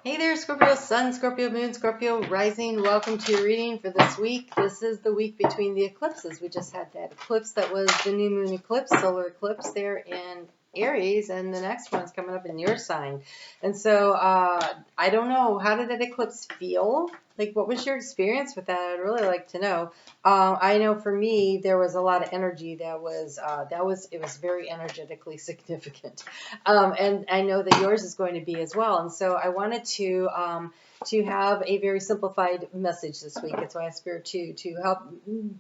Hey there, Scorpio Sun, Scorpio Moon, Scorpio Rising. Welcome to your reading for this week. This is the week between the eclipses. We just had that eclipse that was the new moon eclipse, solar eclipse there in Aries, and the next one's coming up in your sign. And so I don't know, how did that eclipse feel? Like, what was your experience with that? I'd really like to know. I know for me, there was a lot of energy it was very energetically significant. And I know that yours is going to be as well. And so I wanted to have a very simplified message this week. That's why I Spirit to help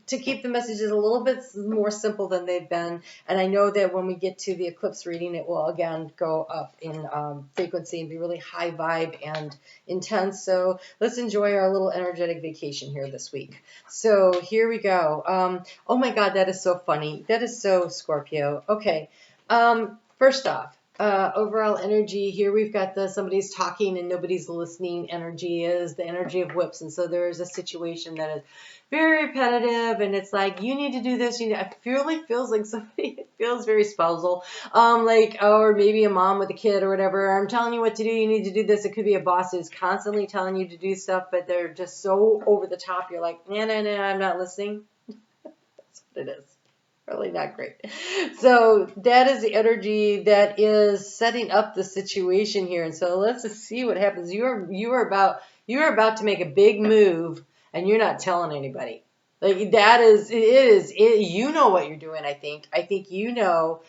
to keep the messages a little bit more simple than they've been. And I know that when we get to the eclipse reading, it will again go up in frequency and be really high vibe and intense. So let's enjoy our little energetic vacation here this week. So here we go. Oh my God, that is so funny. That is so Scorpio. Okay. First off, overall energy here, we've got the somebody's talking and nobody's listening energy is the energy of whips. And so there is a situation that is very repetitive, and it's like, you need to do this. It really feels like somebody, it feels very spousal, or maybe a mom with a kid or whatever. I'm telling you what to do. You need to do this. It could be a boss who's constantly telling you to do stuff, but they're just so over the top. You're like, no, I'm not listening. That's what it is. Really not great. So that is the energy that is setting up the situation here. And so let's just see what happens. You are about to make a big move, and you're not telling anybody. Like, that is, you know what you're doing. I think you know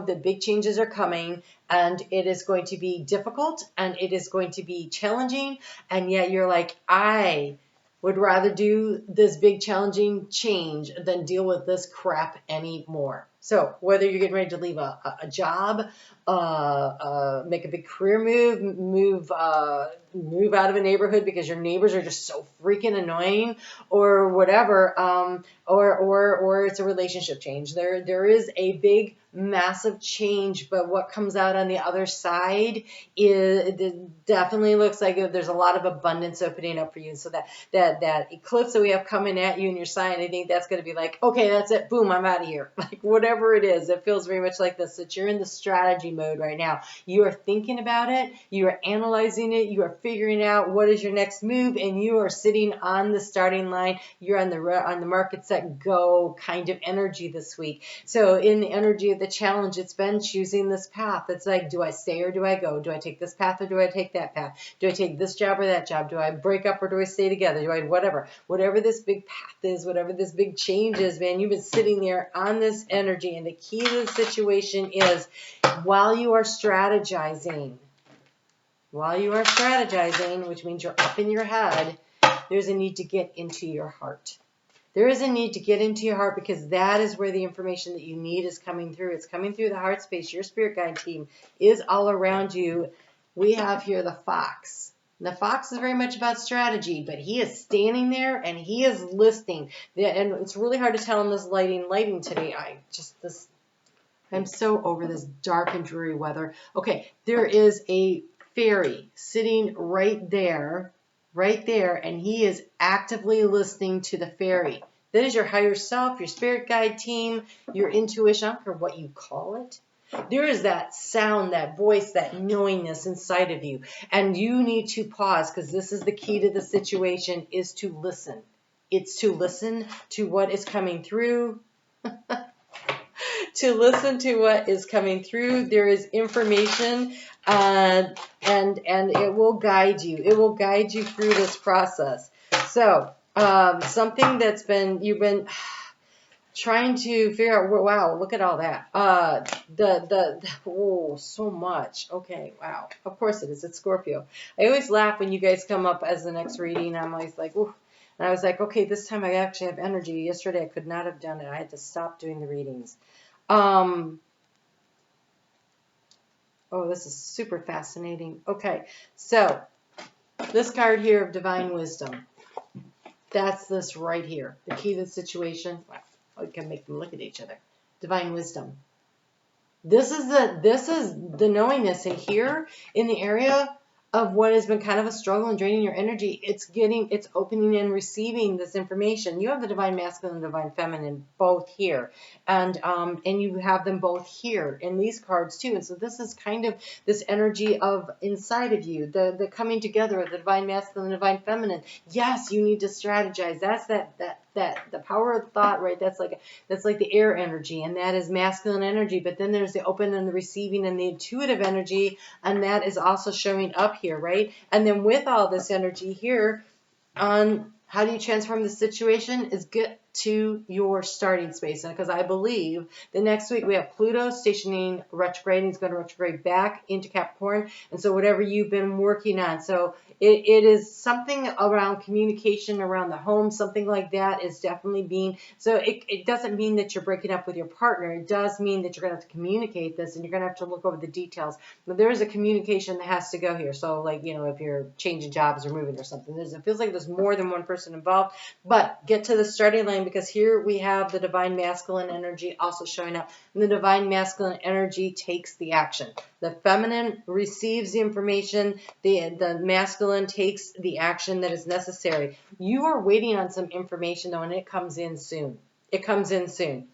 that big changes are coming, and it is going to be difficult, and it is going to be challenging, and yet you're like, I would rather do this big challenging change than deal with this crap anymore. So whether you're getting ready to leave a job, make a big career move out of a neighborhood because your neighbors are just so freaking annoying, or whatever, or it's a relationship change. There is a big, massive change, but what comes out on the other side it definitely looks like there's a lot of abundance opening up for you. So that eclipse that we have coming at you in your sign, I think that's going to be like, okay, that's it, boom, I'm out of here. Like, whatever it is, it feels very much like this, that you're in the strategy mode right now. You are thinking about it, you are analyzing it, you are figuring out what is your next move, and you are sitting on the starting line. You're on the market, set, go kind of energy this week. So in the energy of the challenge, it's been choosing this path. It's like, do I stay or do I go? Do I take this path or do I take that path? Do I take this job or that job? Do I break up or do I stay together? Do I whatever this big path is, whatever this big change is, man, you've been sitting there on this energy. And the key to the situation is, while you are strategizing, which means you're up in your head, there's a need to get into your heart. There is a need to get into your heart, because that is where the information that you need is coming through. It's coming through the heart space. Your spirit guide team is all around you. We have here the fox. And the fox is very much about strategy, but he is standing there and he is listening. And it's really hard to tell in this lighting today. I'm so over this dark and dreary weather. Okay, there is a fairy sitting right there, and he is actively listening to the fairy. That is your higher self, your spirit guide team, your intuition, I don't care what you call it. There is that sound, that voice, that knowingness inside of you. And you need to pause, because this is the key to the situation, is to listen. It's to listen to what is coming through. To listen to what is coming through. There is information, and it will guide you. It will guide you through this process. So something you've been trying to figure out. Wow, look at all that. So much. Okay, wow. Of course it is. It's Scorpio. I always laugh when you guys come up as the next reading. I'm always like, ooh. And I was like, okay, this time I actually have energy. Yesterday I could not have done it. I had to stop doing the readings. This is super fascinating. Okay, so this card here of divine wisdom. That's this right here. The key to the situation. Wow, I can make them look at each other. Divine wisdom. This is the knowingness in here in the area of what has been kind of a struggle and draining your energy. It's opening and receiving this information. You have the divine masculine and divine feminine both here, and you have them both here in these cards too. And so this is kind of this energy of inside of you, the coming together of the divine masculine and divine feminine. Yes, you need to strategize. That's the power of thought, right? That's like the air energy, and that is masculine energy. But then there's the open and the receiving and the intuitive energy, and that is also showing up here, right? And then with all this energy here on how do you transform the situation is get to your starting space. Because I believe the next week we have Pluto stationing retrograde. He's going to retrograde back into Capricorn. And so whatever you've been working on. So it is something around communication around the home, something like that is definitely being, so it doesn't mean that you're breaking up with your partner. It does mean that you're going to have to communicate this and you're going to have to look over the details. But there is a communication that has to go here. So like, you know, if you're changing jobs or moving or something, it feels like there's more than one person involved. But get to the starting line, because here we have the divine masculine energy also showing up. And the divine masculine energy takes the action. The feminine receives the information. The masculine takes the action that is necessary. You are waiting on some information though, and it comes in soon. It comes in soon.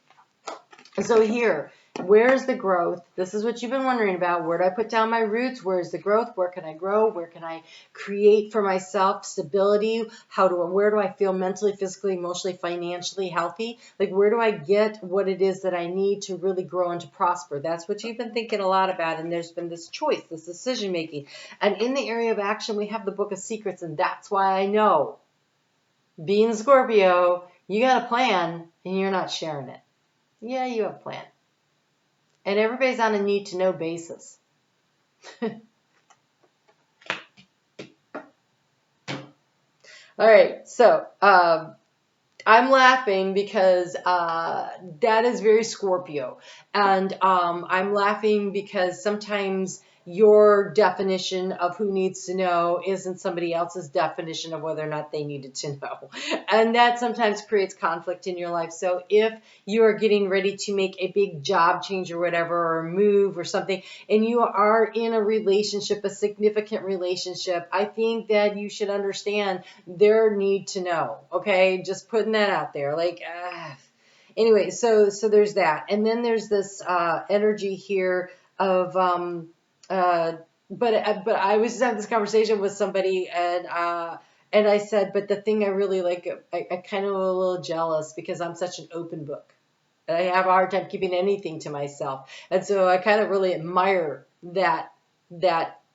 So here, where's the growth? This is what you've been wondering about. Where do I put down my roots? Where's the growth? Where can I grow? Where can I create for myself stability? Where do I feel mentally, physically, emotionally, financially healthy? Like, where do I get what it is that I need to really grow and to prosper? That's what you've been thinking a lot about. And there's been this choice, this decision making. And in the area of action, we have the Book of Secrets. And that's why I know, being Scorpio, you got a plan and you're not sharing it. Yeah, you have a plan. And everybody's on a need-to-know basis. All right, so I'm laughing because that is very Scorpio. And I'm laughing because sometimes your definition of who needs to know isn't somebody else's definition of whether or not they needed to know. And that sometimes creates conflict in your life. So if you are getting ready to make a big job change or whatever, or move or something, and you are in a relationship, a significant relationship, I think that you should understand their need to know. Okay, just putting that out there. Like, anyway, so there's that. And then there's this energy here of but I was having this conversation with somebody, and I said, but the thing I really like, I kind of a little jealous because I'm such an open book. And I have a hard time keeping anything to myself. And so I kind of really admire that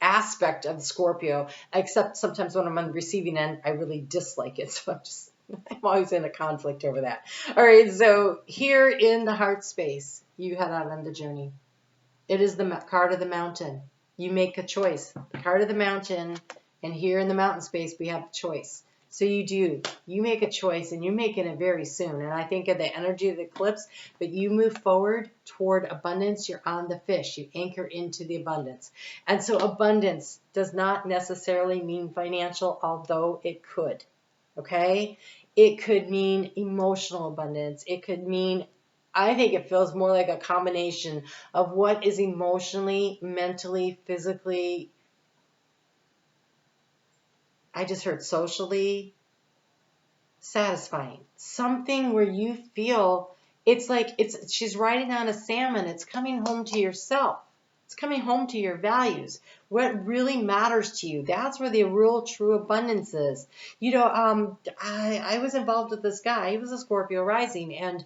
aspect of Scorpio, except sometimes when I'm on the receiving end, I really dislike it. So I'm always in a conflict over that. All right, so here in the heart space, you head out on the journey. It is the card of the mountain. You make a choice. The card of the mountain, and here in the mountain space, we have a choice. So you make a choice, and you're making it very soon. And I think of the energy of the eclipse, but you move forward toward abundance. You're on the fish. You anchor into the abundance. And so abundance does not necessarily mean financial, although it could. Okay? It could mean emotional abundance. It could mean, I think it feels more like a combination of what is emotionally, mentally, physically, I just heard socially satisfying. Something where you feel it's like she's riding on a salmon. It's coming home to yourself. It's coming home to your values. What really matters to you. That's where the real true abundance is. You know, I was involved with this guy. He was a Scorpio rising, and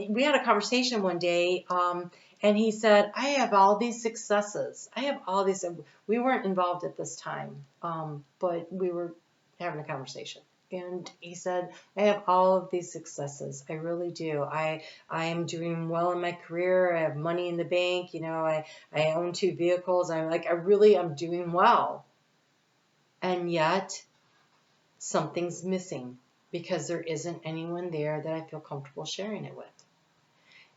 we had a conversation one day, and he said, I have all these successes. I have all these. We weren't involved at this time, but we were having a conversation. And he said, I have all of these successes. I really do. I am doing well in my career. I have money in the bank. You know, I own 2 vehicles. I'm doing well. And yet something's missing because there isn't anyone there that I feel comfortable sharing it with.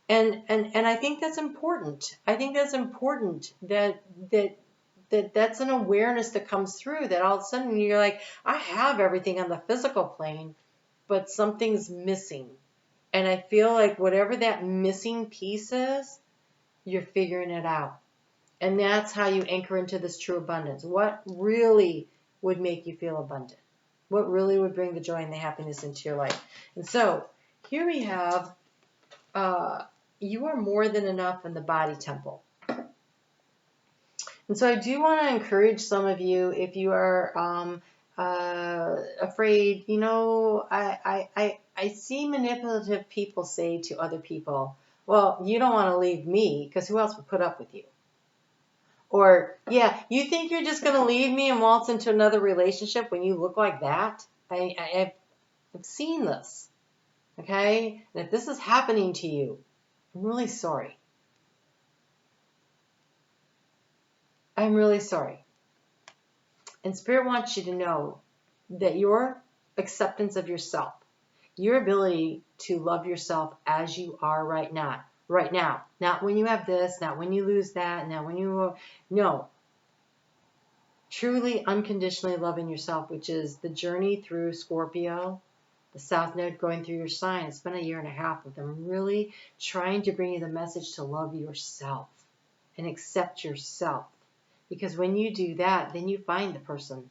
And I think that's important. I think that's important that's an awareness that comes through, that all of a sudden you're like, I have everything on the physical plane, but something's missing. And I feel like whatever that missing piece is, you're figuring it out. And that's how you anchor into this true abundance. What really would make you feel abundant? What really would bring the joy and the happiness into your life? And so here we have, you are more than enough in the body temple. And so I do want to encourage some of you, if you are afraid, I see manipulative people say to other people, well, you don't want to leave me because who else would put up with you? Or, yeah, you think you're just going to leave me and waltz into another relationship when you look like that? I've seen this, okay? And if this is happening to you, I'm really sorry. I'm really sorry. And Spirit wants you to know that your acceptance of yourself, your ability to love yourself as you are right now, not when you have this, not when you lose that, not when you, no. Truly unconditionally loving yourself, which is the journey through Scorpio, the South Node going through your sign. It's been a year and a half with them really trying to bring you the message to love yourself and accept yourself. Because when you do that, then you find the person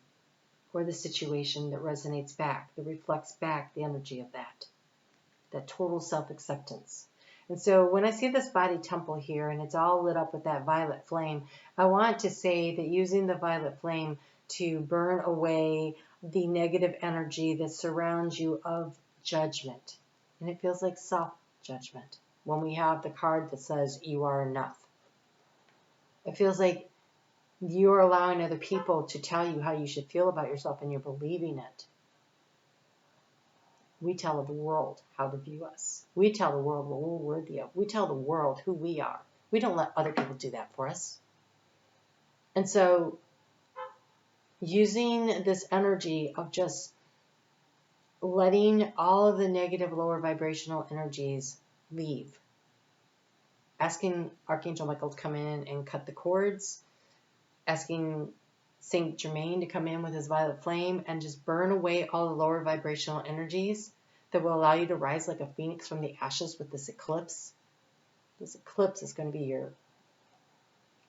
or the situation that resonates back, that reflects back the energy of that total self-acceptance. And so when I see this body temple here and it's all lit up with that violet flame, I want to say that using the violet flame to burn away the negative energy that surrounds you of judgment. And it feels like self-judgment when we have the card that says you are enough. It feels like you're allowing other people to tell you how you should feel about yourself and you're believing it. We tell the world how to view us. We tell the world what we're worthy of. We tell the world who we are. We don't let other people do that for us. And so using this energy of just letting all of the negative lower vibrational energies leave. Asking Archangel Michael to come in and cut the cords. Asking Saint Germain to come in with his violet flame and just burn away all the lower vibrational energies that will allow you to rise like a phoenix from the ashes with this eclipse. This eclipse is going to be your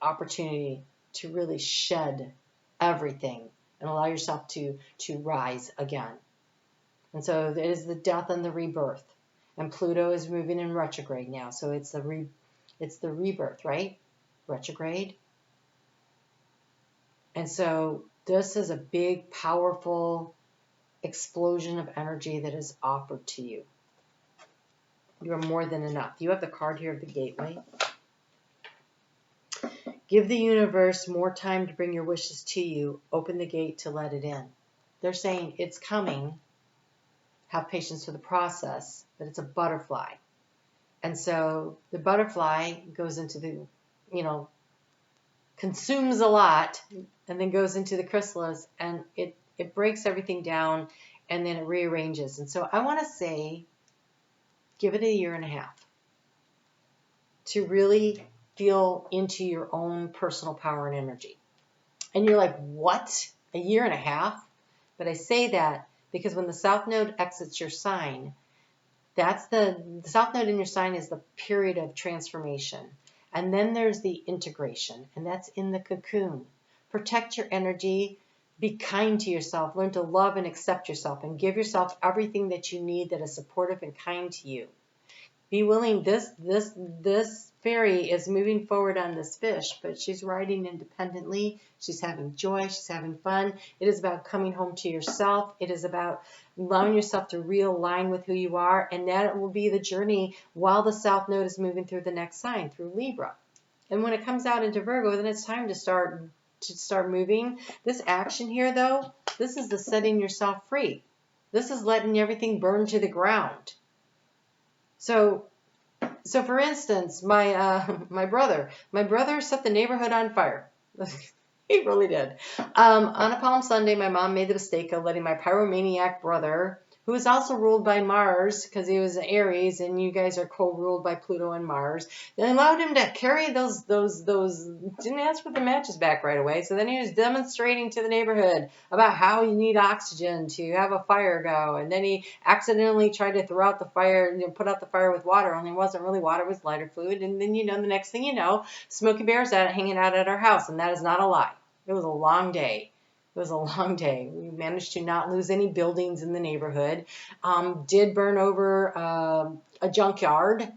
opportunity to really shed everything and allow yourself to rise again. And so it is the death and the rebirth. And Pluto is moving in retrograde now. So it's the rebirth, right? Retrograde. And so this is a big, powerful explosion of energy that is offered to you. You are more than enough. You have the card here of the gateway. Give the universe more time to bring your wishes to you. Open the gate to let it in. They're saying it's coming. Have patience for the process, but it's a butterfly. And so the butterfly goes into the, consumes a lot and then goes into the chrysalis and it breaks everything down and then it rearranges. And so I want to say, give it a year and a half to really feel into your own personal power and energy. And you're like, what? A year and a half? But I say that because when the South Node exits your sign, that's the South Node in your sign is the period of transformation. And then there's the integration, and that's in the cocoon. Protect your energy. Be kind to yourself. Learn to love and accept yourself and give yourself everything that you need that is supportive and kind to you. Be willing. This fairy is moving forward on this fish, but she's riding independently. She's having joy. She's having fun. It is about coming home to yourself. It is about allowing yourself to realign with who you are, and that will be the journey while the South Node is moving through the next sign, through Libra. And when it comes out into Virgo, then it's time to start moving. This action here, though, this is the setting yourself free. This is letting everything burn to the ground. So for instance, my brother set the neighborhood on fire. He really did. On a Palm Sunday, my mom made the mistake of letting my pyromaniac brother who was also ruled by Mars, because he was Aries, and you guys are co-ruled by Pluto and Mars. They allowed him to carry those, didn't ask for the matches back right away. So then he was demonstrating to the neighborhood about how you need oxygen to have a fire go. And then he accidentally tried to throw out the fire, put out the fire with water, only it wasn't really water, it was lighter fluid. And then, the next thing you know, Smokey Bear's hanging out at our house. And that is not a lie. It was a long day. It was a long day. We managed to not lose any buildings in the neighborhood. Did burn over a junkyard,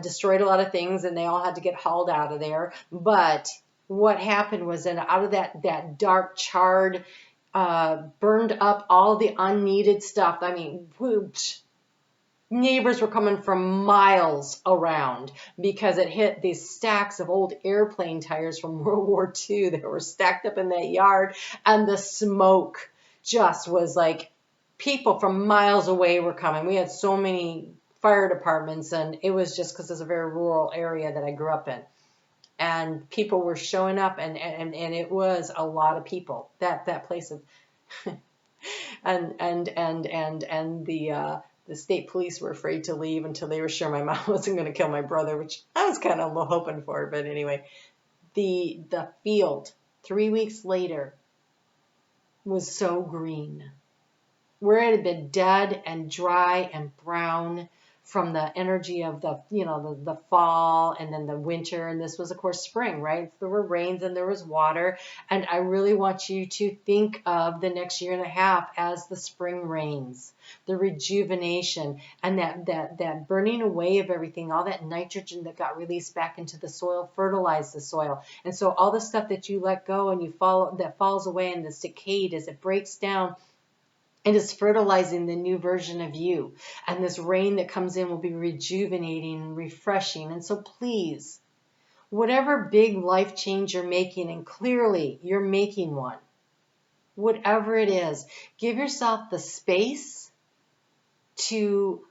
destroyed a lot of things, and they all had to get hauled out of there. But what happened was that out of that dark, charred, burned up all the unneeded stuff. I mean, whoosh. Neighbors were coming from miles around because it hit these stacks of old airplane tires from World War II that were stacked up in that yard. And the smoke just was like, people from miles away were coming. We had so many fire departments, and it was just because it's a very rural area that I grew up in. And people were showing up, and it was a lot of people. That place of and the state police were afraid to leave until they were sure my mom wasn't going to kill my brother, which I was kind of hoping for. But anyway, the field 3 weeks later was so green, where it had been dead and dry and brown from the energy of the fall and then the winter. And this was, of course, spring, right? There were rains and there was water. And I really want you to think of the next year and a half as the spring rains, the rejuvenation, and that burning away of everything, all that nitrogen that got released back into the soil, fertilized the soil. And so all the stuff that you let go and that falls away and is decayed as it breaks down, it is fertilizing the new version of you. And this rain that comes in will be rejuvenating and refreshing. And so please, whatever big life change you're making, and clearly you're making one, whatever it is, give yourself the space to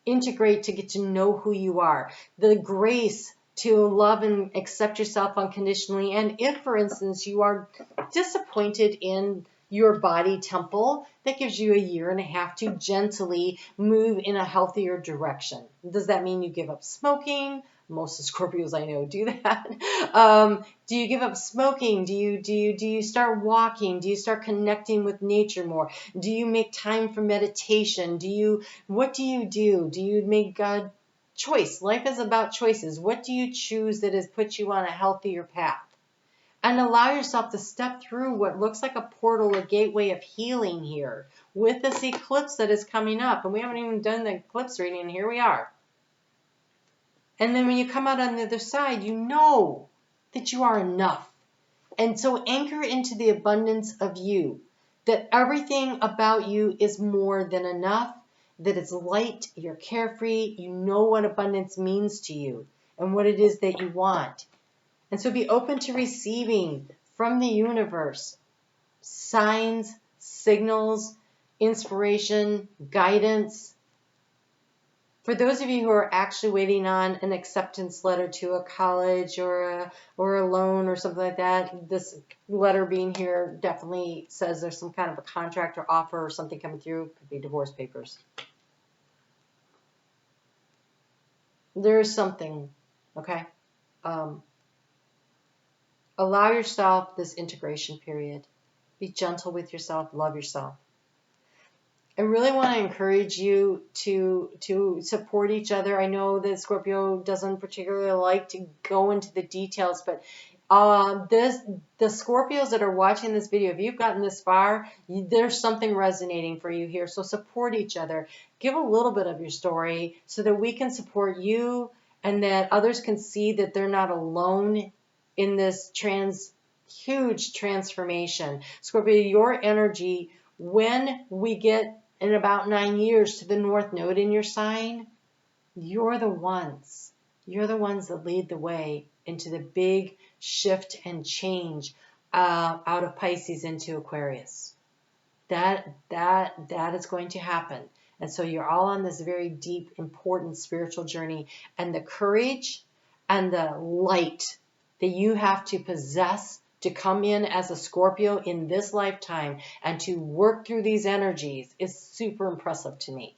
integrate, to get to know who you are, the grace to love and accept yourself unconditionally. And if, for instance, you are disappointed in your body temple, that gives you a year and a half to gently move in a healthier direction. Does that mean you give up smoking? Most of Scorpios I know do that. Do you give up smoking? Do you start walking? Do you start connecting with nature more? Do you make time for meditation? What do you do? Do you make God choice? Life is about choices. What do you choose that has put you on a healthier path? And allow yourself to step through what looks like a portal, a gateway of healing here with this eclipse that is coming up. And we haven't even done the eclipse reading, and here we are. And then when you come out on the other side, you know that you are enough. And so anchor into the abundance of you, that everything about you is more than enough, that it's light, you're carefree, you know what abundance means to you and what it is that you want. And so be open to receiving from the universe signs, signals, inspiration, guidance. For those of you who are actually waiting on an acceptance letter to a college or a loan or something like that, this letter being here definitely says there's some kind of a contract or offer or something coming through. Could be divorce papers. There is something, okay? Allow yourself this integration period. Be gentle with yourself. Love yourself. I really want to encourage you to support each other. I know that Scorpio doesn't particularly like to go into the details, but the Scorpios that are watching this video, if you've gotten this far, there's something resonating for you here. So support each other. Give a little bit of your story so that we can support you and that others can see that they're not alone in this huge transformation. Scorpio, your energy, when we get in about 9 years to the North Node in your sign, you're the ones that lead the way into the big shift and change out of Pisces into Aquarius. That is going to happen. And so you're all on this very deep, important spiritual journey, and the courage and the light that you have to possess to come in as a Scorpio in this lifetime and to work through these energies is super impressive to me.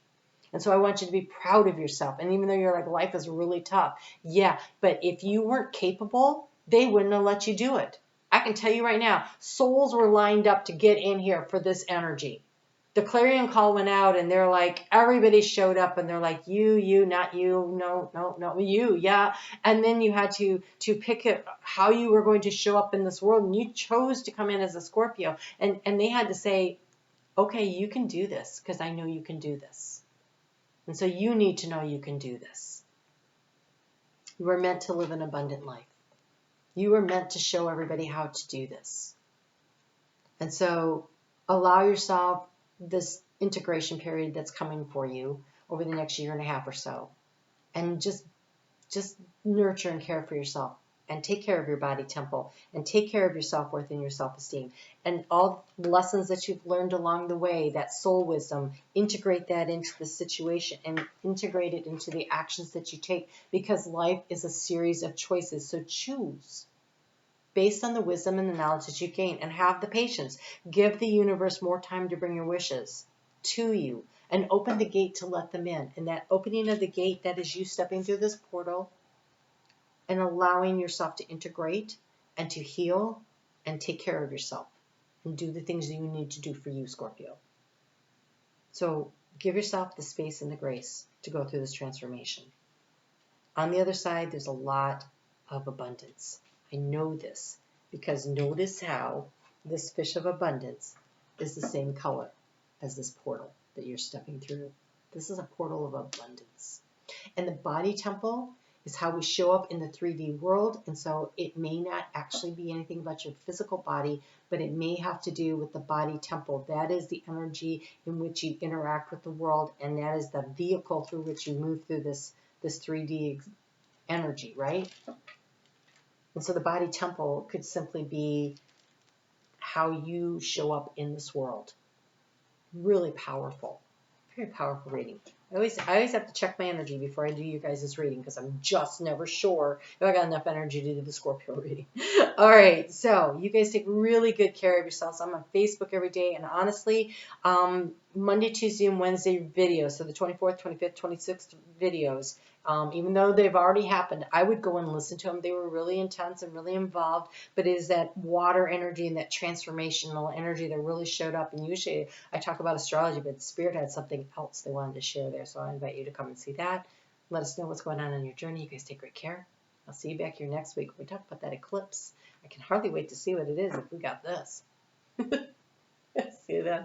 And so I want you to be proud of yourself. And even though you're like, life is really tough. Yeah, but if you weren't capable, they wouldn't have let you do it. I can tell you right now, souls were lined up to get in here for this energy. The clarion call went out and they're like, everybody showed up and they're like, you, not you, no, you, yeah. And then you had to pick it, how you were going to show up in this world. And you chose to come in as a Scorpio. And they had to say, okay, you can do this because I know you can do this. And so you need to know you can do this. You were meant to live an abundant life. You were meant to show everybody how to do this. And so allow yourself this integration period that's coming for you over the next year and a half or so. And just nurture and care for yourself. And take care of your body temple. And take care of your self-worth and your self-esteem. And all the lessons that you've learned along the way, that soul wisdom, integrate that into the situation. And integrate it into the actions that you take. Because life is a series of choices. So choose based on the wisdom and the knowledge that you gain. And have the patience. Give the universe more time to bring your wishes to you. And open the gate to let them in. And that opening of the gate, that is you stepping through this portal and allowing yourself to integrate and to heal and take care of yourself and do the things that you need to do for you, Scorpio. So give yourself the space and the grace to go through this transformation. On the other side, there's a lot of abundance. I know this because notice how this fish of abundance is the same color as this portal that you're stepping through. This is a portal of abundance. And the body temple is how we show up in the 3D world. And so it may not actually be anything about your physical body, but it may have to do with the body temple. That is the energy in which you interact with the world. And that is the vehicle through which you move through this 3D energy, right? And so the body temple could simply be how you show up in this world. Really powerful. Very powerful reading. I always have to check my energy before I do you guys' reading because I'm just never sure if I got enough energy to do the Scorpio reading. All right, so you guys take really good care of yourselves. I'm on Facebook every day, and honestly, Monday, Tuesday, and Wednesday videos, so the 24th, 25th, 26th videos, even though they've already happened, I would go and listen to them. They were really intense and really involved, but it is that water energy and that transformational energy that really showed up. And usually I talk about astrology, but Spirit had something else they wanted to share there, so I invite you to come and see that. Let us know what's going on your journey. You guys take great care. I'll see you back here next week. We talk about that eclipse. I can hardly wait to see what it is if we got this. See you then.